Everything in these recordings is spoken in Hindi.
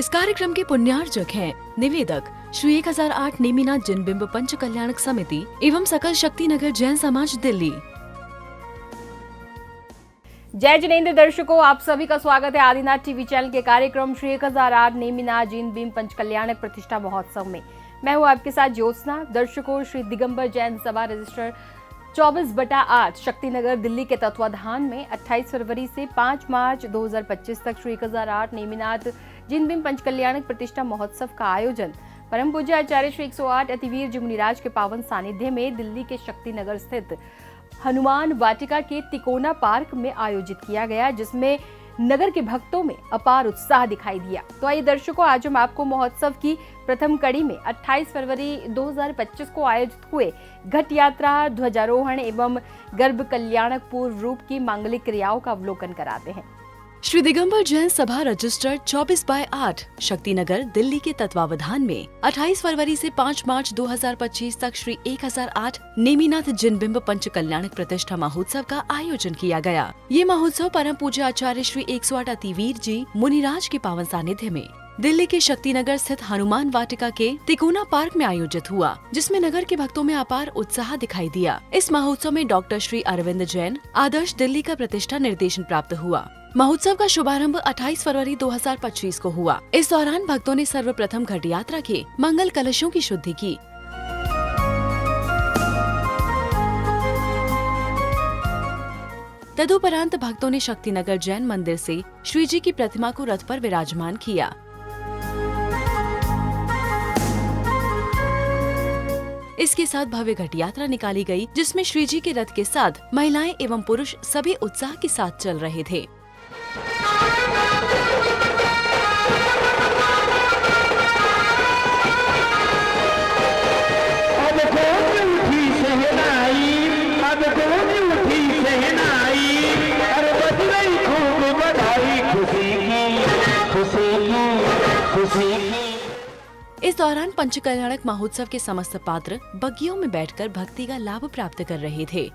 इस कार्यक्रम के पुण्यार्चक हैं निवेदक श्री 1008 नेमिनाथ जिनबिंब पंच कल्याणक समिति एवं सकल शक्ति नगर जैन समाज दिल्ली। जय जिनेंद्र दर्शकों, आप सभी का स्वागत है आदिनाथ टीवी चैनल के कार्यक्रम श्री 1008 नेमिनाथ जिनबिंब पंच कल्याणक प्रतिष्ठा महोत्सव में। मैं हूं आपके साथ ज्योत्सना। दर्शकों, श्री दिगंबर जैन सभा रजिस्टर 24/8 शक्तिनगर दिल्ली के तत्वाधान में 28 फरवरी से 5 मार्च 2025 तक श्री 1008 नेमिनाथ जिनबिंब पंच कल्याणक प्रतिष्ठा महोत्सव का आयोजन परम पूज्य आचार्य श्री 108 अतिवीर जी मुनिराज के पावन सानिध्य में दिल्ली के शक्तिनगर स्थित हनुमान वाटिका के तिकोना पार्क में आयोजित किया गया, जिसमें नगर के भक्तों में अपार उत्साह दिखाई दिया। तो आइए दर्शकों, आज हम आपको महोत्सव की प्रथम कड़ी में 28 फरवरी 2025 को आयोजित हुए घट यात्रा, ध्वजारोहण एवं गर्भ कल्याणक पूर्व रूप की मांगलिक क्रियाओं का अवलोकन कराते हैं। श्री दिगंबर जैन सभा रजिस्टर 24/8 शक्तिनगर दिल्ली के तत्वावधान में 28 फरवरी से 5 मार्च 2025 तक श्री 1008 नेमिनाथ जिनबिंब पंच कल्याणक प्रतिष्ठा महोत्सव का आयोजन किया गया। ये महोत्सव परम पूज्य आचार्य श्री 108 अतिवीर जी मुनिराज के पावन सानिध्य में दिल्ली के शक्तिनगर स्थित हनुमान वाटिका के तिकोना पार्क में आयोजित हुआ, जिसमें नगर के भक्तों में अपार उत्साह दिखाई दिया। इस महोत्सव में डॉक्टर श्री अरविंद जैन आदर्श दिल्ली का प्रतिष्ठा निर्देशन प्राप्त हुआ। महोत्सव का शुभारंभ 28 फरवरी 2025 को हुआ। इस दौरान भक्तों ने सर्वप्रथम घट यात्रा के मंगल कलशों की शुद्धि की। तदुपरांत भक्तों ने शक्तिनगर जैन मंदिर से श्री जी की प्रतिमा को रथ पर विराजमान किया। इसके साथ भव्य घट यात्रा निकाली गई, जिसमें श्री जी के रथ के साथ महिलाएं एवं पुरुष सभी उत्साह के साथ चल रहे थे। इस दौरान पंच कल्याणक महोत्सव के समस्त पात्र बग्गियों में बैठकर भक्ति का लाभ प्राप्त कर रहे थे।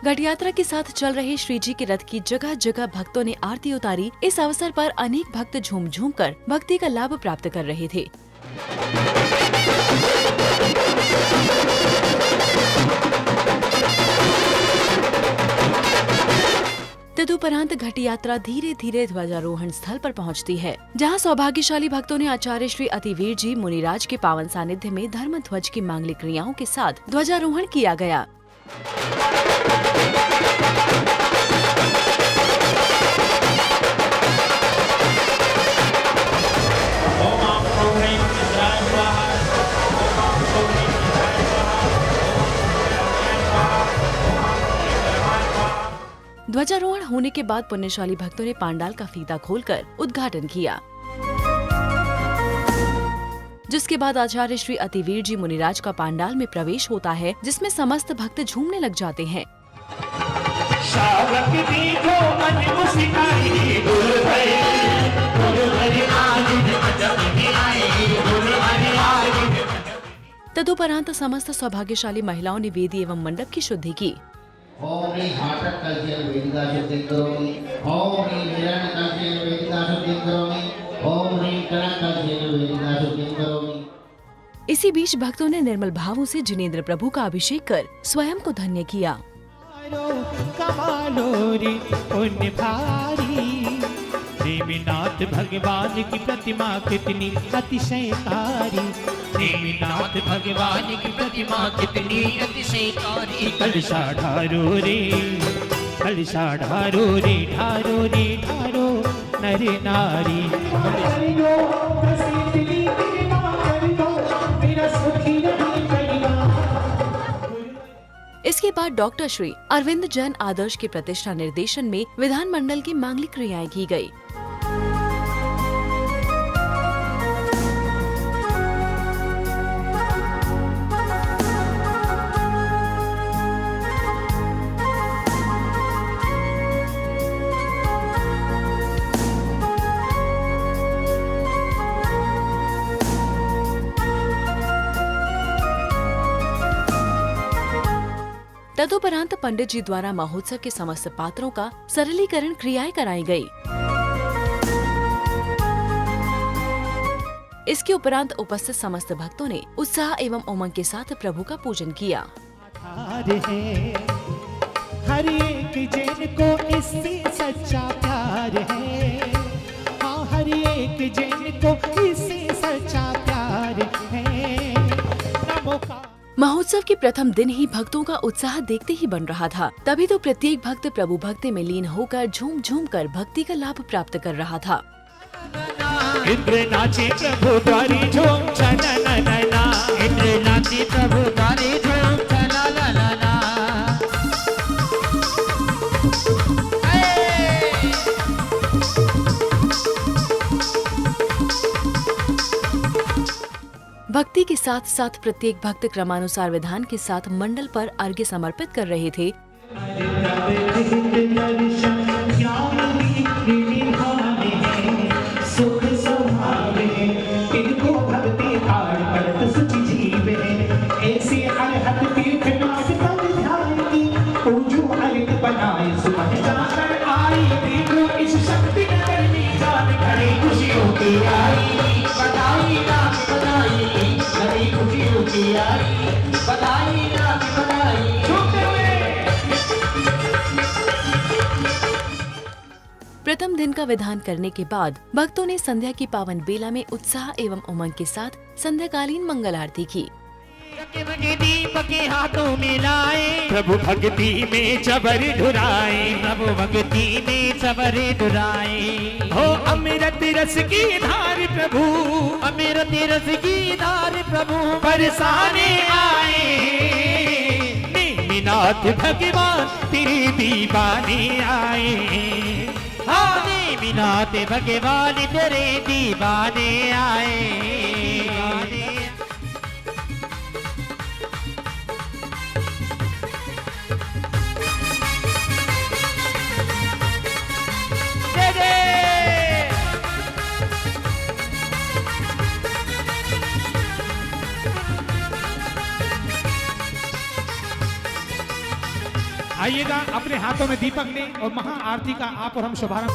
घट यात्रा के साथ चल रहे श्री जी के रथ की जगह जगह भक्तों ने आरती उतारी। इस अवसर पर अनेक भक्त झूम झूम कर भक्ति का लाभ प्राप्त कर रहे थे। तदुपरांत घट यात्रा धीरे धीरे ध्वजारोहण स्थल पर पहुंचती है, जहां सौभाग्यशाली भक्तों ने आचार्य श्री अतिवीर जी मुनिराज के पावन सानिध्य में धर्म ध्वज की मांगलिक क्रियाओं के साथ ध्वजारोहण किया गया। ध्वजारोहण होने के बाद पुण्यशाली भक्तों ने पांडाल का फीता खोलकर उद्घाटन किया, जिसके बाद आचार्य श्री अतिवीर जी मुनिराज का पांडाल में प्रवेश होता है, जिसमें समस्त भक्त झूमने लग जाते हैं। तदुपरांत समस्त सौभाग्यशाली महिलाओं ने वेदी एवं मंडप की शुद्धि की। ओम ह्रीं हाटक कलशेन वेदिका शुद्धिं करोमि। ओम ह्रीं हिरण्य कलशेन वेदिका शुद्धिं करोमि। ओम ह्रीं कनक कलशेन वेदिका शुद्धिं करोमि। इसी बीच भक्तों ने निर्मल भावों से जिनेंद्र प्रभु का अभिषेक कर स्वयं को धन्य किया। नेमिनाथ भगवान की प्रतिमा कितनी अतिशयकारी। नेमिनाथ भगवान की प्रतिमा कितनी अतिशयकारी। कलशा ढारो रे, कलशा ढारो रे, ढारो रे ढारो नर नारी। इसके बाद डॉक्टर श्री अरविंद जैन आदर्श के प्रतिष्ठा निर्देशन में विधानमंडल की मांगलिक क्रियाएं की गयी। तदुपरांत पंडित जी द्वारा महोत्सव के समस्त पात्रों का सरलीकरण क्रियाएं कराई गयी। इसके उपरांत उपस्थित समस्त भक्तों ने उत्साह एवं उमंग के साथ प्रभु का पूजन किया। हर एक जन को इससे सच्चा प्यार है, हाँ हर एक जन को इससे सच्चा प्यार है। प्रभु का महोत्सव के प्रथम दिन ही भक्तों का उत्साह देखते ही बन रहा था। तभी तो प्रत्येक भक्त प्रभु भक्ति में लीन होकर झूम झूम कर भक्ति का लाभ प्राप्त कर रहा था। इंद्र नाचे प्रभु द्वारे झूम चला ला ला ला, इंद्र नाचे प्रभु द्वारे झूम चला ला ला ला। भक्ति के साथ साथ प्रत्येक भक्त क्रमानुसार विधान के साथ मंडल पर अर्घ्य समर्पित कर रहे थे। प्रथम दिन का विधान करने के बाद भक्तों ने संध्या की पावन बेला में उत्साह एवं उमंग के साथ संध्याकालीन मंगल आरती की। दीप के हाथों में लाए, प्रभु भक्ति में चबर ढुराए, प्रभु भक्ति में चबर ढुराए। हो अमृत रस की धार प्रभु, अमृत रस की धार प्रभु बरसाने आए। नेमिनाथ भगवान तेरे दीवाने आए, हाँ नेमिनाथ भगवान तेरे दीवाने आए। आइएगा, अपने हाथों में दीपक लें और महा आरती का आप और हम शुभारंभ।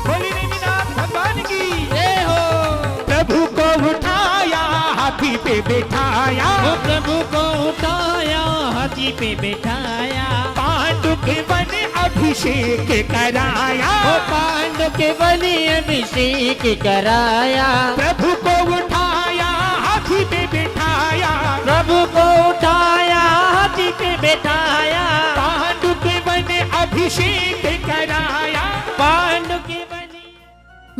बोली नेमिनाथ भगवान की जय हो। प्रभु को उठाया हाथी पे बैठाया, प्रभु को उठाया हाथी पे बैठाया। पांडु के वन अभिषेक कराया, पांडु के वन अभिषेक कराया। प्रभु को उठाया हाथी पे बैठाया, प्रभु को उठाया हाथी पे बैठाया। पांडु के वन अभिषेक कराया, पांडु के वन।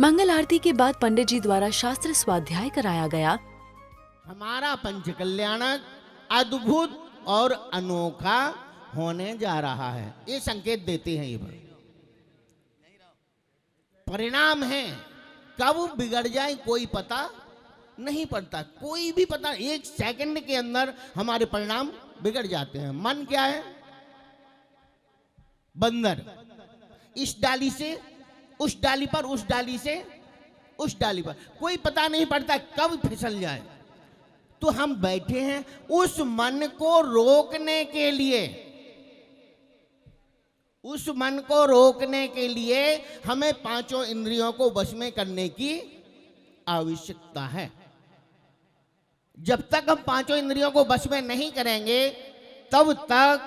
मंगल आरती के बाद पंडित जी द्वारा शास्त्र स्वाध्याय कराया गया। हमारा पंच कल्याणक अद्भुत और अनोखा होने जा रहा है, ये संकेत देते हैं। ये परिणाम है, कब बिगड़ जाए कोई पता नहीं पड़ता, कोई भी पता, एक सेकंड के अंदर हमारे परिणाम बिगड़ जाते हैं। मन क्या है? बंदर, इस डाली से उस डाली पर, उस डाली से उस डाली पर, कोई पता नहीं पड़ता कब फिसल जाए। तो हम बैठे हैं उस मन को रोकने के लिए, उस मन को रोकने के लिए हमें पांचों इंद्रियों को वश में करने की आवश्यकता है। जब तक हम पांचों इंद्रियों को वश में नहीं करेंगे तब तक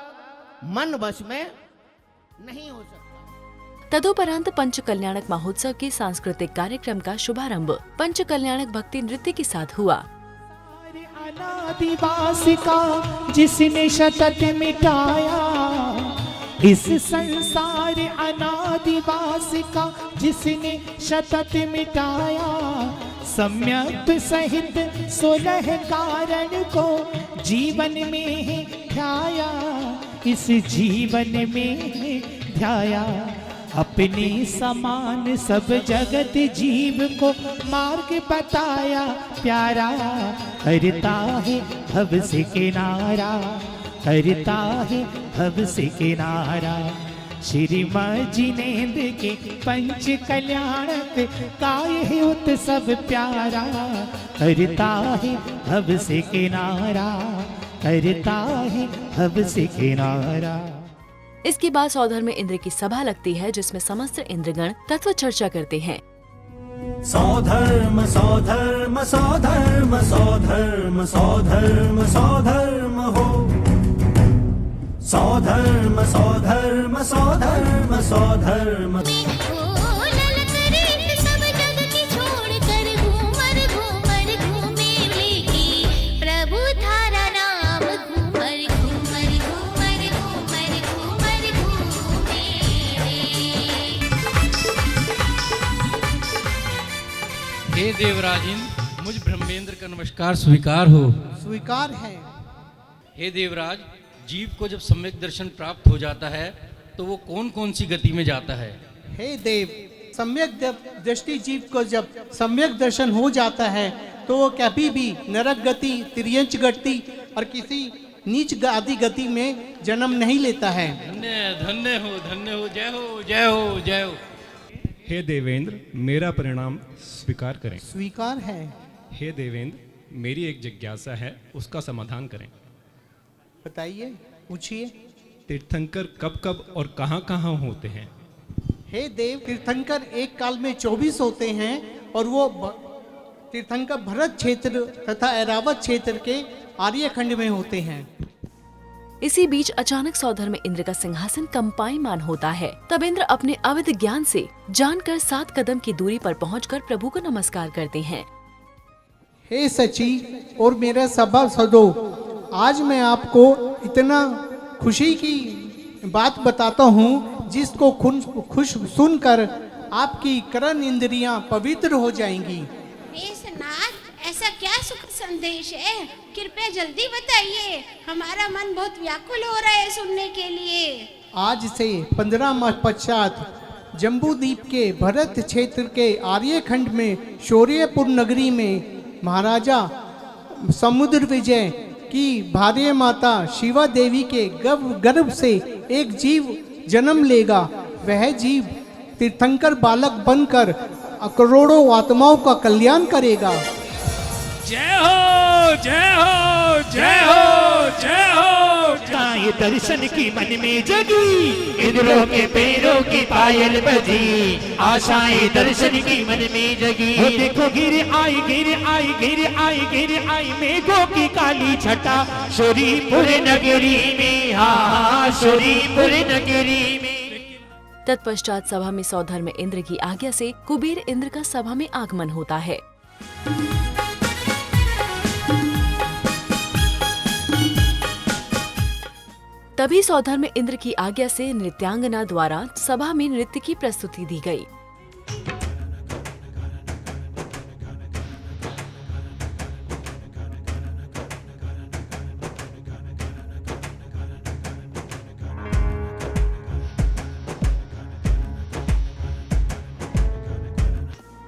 मन वश में नहीं हो सकता। तदुपरांत पंच कल्याणक महोत्सव के सांस्कृतिक कार्यक्रम का शुभारंभ पंच कल्याणक भक्ति नृत्य के साथ हुआ। अनादिवास का जिसने शतत मिटाया, इस संसार अनादिवास का जिसने शतत मिटाया। सम्यक सहित 16 कारण को जीवन में ध्याया, इस जीवन में ध्याया। अपने समान सब जगत जीव को मार्ग बताया प्यारा। करता है भव से किनारा, करता है भव से किनारा। श्री माँ जिनेन्द्र के पंच कल्याणक काय उत्सव प्यारा, करता है भव से किनारा, करता है भव से किनारा। इसके बाद सौधर्म इंद्र की सभा लगती है, जिसमें समस्त इंद्रगण तत्व चर्चा करते हैं। सौधर्म सौधर्म सौधर्म सौधर्म सौधर्म सौधर्म हो, सौधर्म सौधर्म सौधर्म सौधर्म। हे देवराजिन, मुझ ब्रह्मेंद्र का नमस्कार स्वीकार हो। स्वीकार है। हे देवराज, जीव को जब सम्यक दर्शन प्राप्त हो जाता है तो वो कौन कौन सी गति में जाता है? हे देव, सम्यक दृष्टि जीव को जब सम्यक दर्शन हो जाता है तो वो कभी भी नरक गति, तिर्यंच गति और किसी नीच आदि गति में जन्म नहीं लेता है। धन्य धन्य हो, धन्य हो, जय हो, जय हो, जय हो। हे देवेंद्र, मेरा परिणाम स्वीकार करें। स्वीकार है। हे देवेंद्र, मेरी एक जिज्ञासा है, उसका समाधान करें। बताइए, पूछिए। तीर्थंकर कब कब और कहाँ कहाँ होते हैं? हे देव, तीर्थंकर एक काल में 24 होते हैं और वो तीर्थंकर भरत क्षेत्र तथा ऐरावत क्षेत्र के आर्यखंड में होते हैं। इसी बीच अचानक सौधर्म इंद्र का सिंहासन कंपायमान होता है। तब इंद्र अपने अवध ज्ञान से जानकर 7 कदम की दूरी पर पहुंचकर प्रभु को नमस्कार करते हैं। हे सची और मेरा सभा सदो, आज मैं आपको इतना खुशी की बात बताता हूँ जिसको खुश सुनकर आपकी करण इंद्रियां पवित्र हो जाएंगी। नाथ, ऐसा क्या सुख संदेश है? कृपया जल्दी बताइए, हमारा मन बहुत व्याकुल हो रहा है सुनने के लिए। आज से 15 माह पश्चात जम्बूद्वीप के भरत क्षेत्र के आर्यखंड में शौर्यपुर नगरी में महाराजा समुद्र विजय की भार्य माता शिवा देवी के गर्भ से एक जीव जन्म लेगा। वह जीव तीर्थंकर बालक बनकर करोड़ों आत्माओं का कल्याण करेगा। जय हो, जय हो, जय हो, जय हो। ये दर्शन की मन में जगी, इंद्रों के पैरों की पायल बजी, आशाएं दर्शन की मन में जगी। वो देखो गिर आई, गिर आई, गिर आई, गिर आई मेघों की काली छटा, शोरीपुर नगरी में, हाँ शोरीपुर नगरी में। तत्पश्चात सभा में सौधर्म इंद्र की आज्ञा से कुबेर इंद्र का सभा में आगमन होता है। तभी सौधर्म इंद्र की आज्ञा से नृत्यांगना द्वारा सभा में नृत्य की प्रस्तुति दी गई।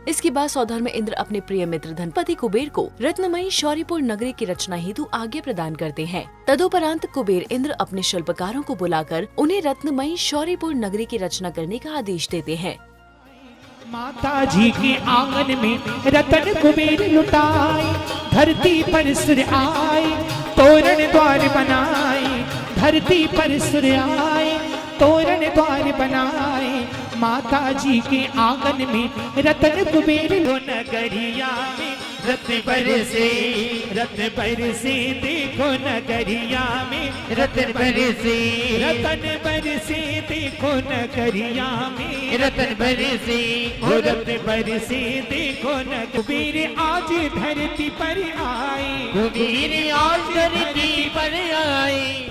इसके बाद सौधर्म इंद्र अपने प्रिय मित्र धनपति कुबेर को रत्नमयी शौर्यपुर नगरी की रचना हेतु आज्ञा प्रदान करते हैं। तदुपरांत कुबेर इंद्र अपने शिल्पकारों को बुलाकर उन्हें रत्नमयी शौर्यपुर नगरी की रचना करने का आदेश देते हैं। माता जी के आंगन में रतन कुबेर लुटाए, धरती पर सूर्य आए, तोरण द्वार बनाए, धरती पर सूर्य आए, तोरण द्वार बनाए। माता जी के आंगन में रतन कुबेर लो नगरिया में, रत्न बरसे, रत्न बरसे, देखो नगरिया में, रतन बरसे, रतन बरसे, देखो नगरिया में, रतन बरसे, ओ रत्न बरसे, देखो न। कुबेर आज धरती पर आए, कुबेर आज धरती पर आए।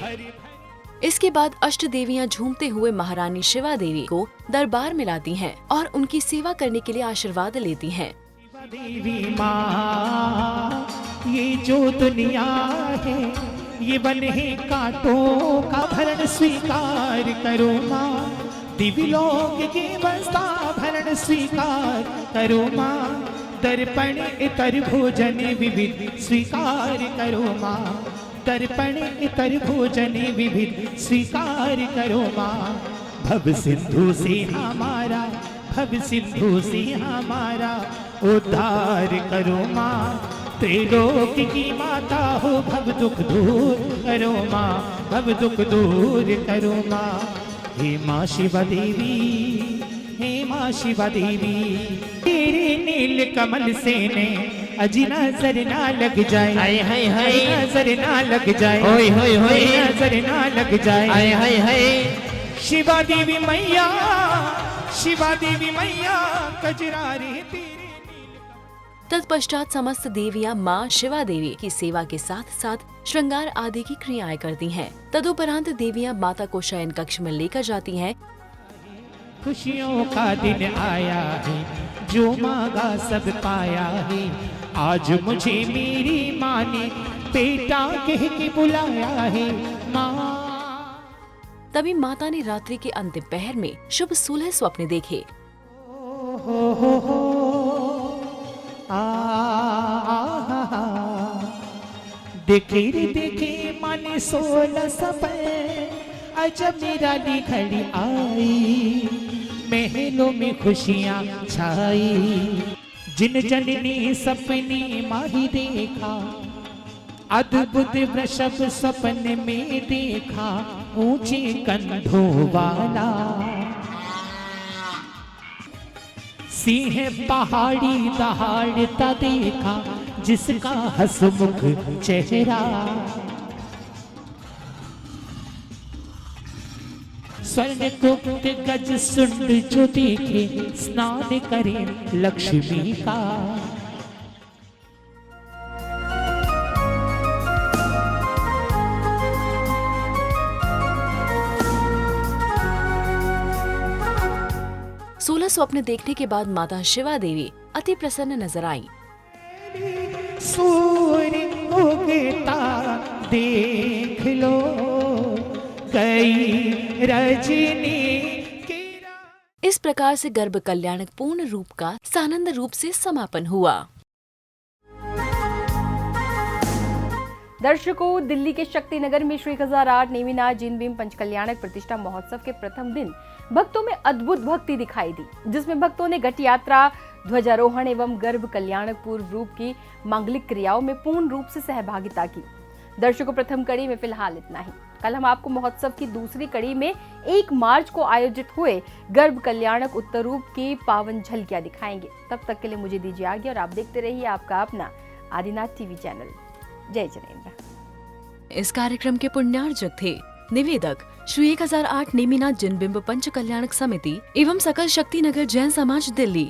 इसके बाद अष्ट देवियां झूमते हुए महारानी शिवा देवी को दरबार में लाती हैं और उनकी सेवा करने के लिए आशीर्वाद लेती हैं। देवी माँ, ये जो दुनिया है ये बन है कांटों का भरण स्वीकार करो माँ, दिव्यलोक के बस्ता भरण स्वीकार करो माँ, दर्पण इतर भोजन विविध स्वीकार करो माँ, दर्पण इतर भोजन विविध स्वीकार करो माँ, भव सिंधु से हमारा, भव सिंधु से हमारा उद्धार करो माँ, त्रिलोक की माता हो, भव दुख दूर करो माँ, भव दुख दूर करो माँ। हे माँ शिवा देवी, हे माँ शिवा देवी, तेरे नील कमल से ने अजी नजर ना लग जाए, हाय हाय हाय नजर ना लग जाए, होय होय होय नजर ना लग जाए, हाय हाय हाय। शिवा देवी मैया, शिवा देवी मैया, कजरारे तेरे। तत्पश्चात समस्त देवियां माँ शिवा देवी की सेवा के साथ साथ श्रृंगार आदि की क्रियाएं करती हैं। तदुपरांत देवियां माता को शयन कक्ष में लेकर जाती हैं। खुशियों का दिन आया है, जो मांगा सब पाया है, आज मुझे मेरी माँ ने बेटा कह के बुलाया है माँ। तभी माता ने रात्रि के अंतिम पहर में शुभ सुलह स्वप्न देखे। हो देखे रे देखे माने 16 सपने, अजब निराली घड़ी आई, महलों में खुशियाँ छाई, जिन जन ने सपने माही देखा, अद्भुत वृषभ सपन में देखा, ऊंचे कंधों वाला सिंह पहाड़ी दहाड़ता देखा, जिसका हंसमुख चेहरा, स्वर्ण गुप्त गज सुंड जो देखे, स्नान करे लक्ष्मी का। सोलह स्वप्न देखने के बाद माता शिवा देवी अति प्रसन्न नजर आई। सूर्य उगता देख लो, गई रजनी। इस प्रकार से गर्भ कल्याणक पूर्ण रूप का सानंद रूप से समापन हुआ। दर्शकों, दिल्ली के शक्ति नगर में श्री 1008 नेमिनाथ जिन भीम पंचकल्याणक प्रतिष्ठा महोत्सव के प्रथम दिन भक्तों में अद्भुत भक्ति दिखाई दी, जिसमें भक्तों ने घट यात्रा, ध्वजारोहण एवं गर्भ कल्याणक पूर्व रूप की मांगलिक क्रियाओं में पूर्ण रूप से सहभागिता की। दर्शकों, प्रथम कड़ी में फिलहाल इतना ही। कल हम आपको महोत्सव की दूसरी कड़ी में 1 मार्च को आयोजित हुए गर्भ कल्याणक उत्तर रूप की पावन झलकियां दिखाएंगे। तब तक के लिए मुझे दीजिए आज्ञा और आप देखते रहिए आपका अपना आदिनाथ टीवी चैनल। जय जनेन्द्र। इस कार्यक्रम के पुण्यार्जक थे निवेदक श्री 1008 नेमिनाथ जिन बिंब पंच कल्याणक समिति एवं सकल शक्ति नगर जैन समाज दिल्ली।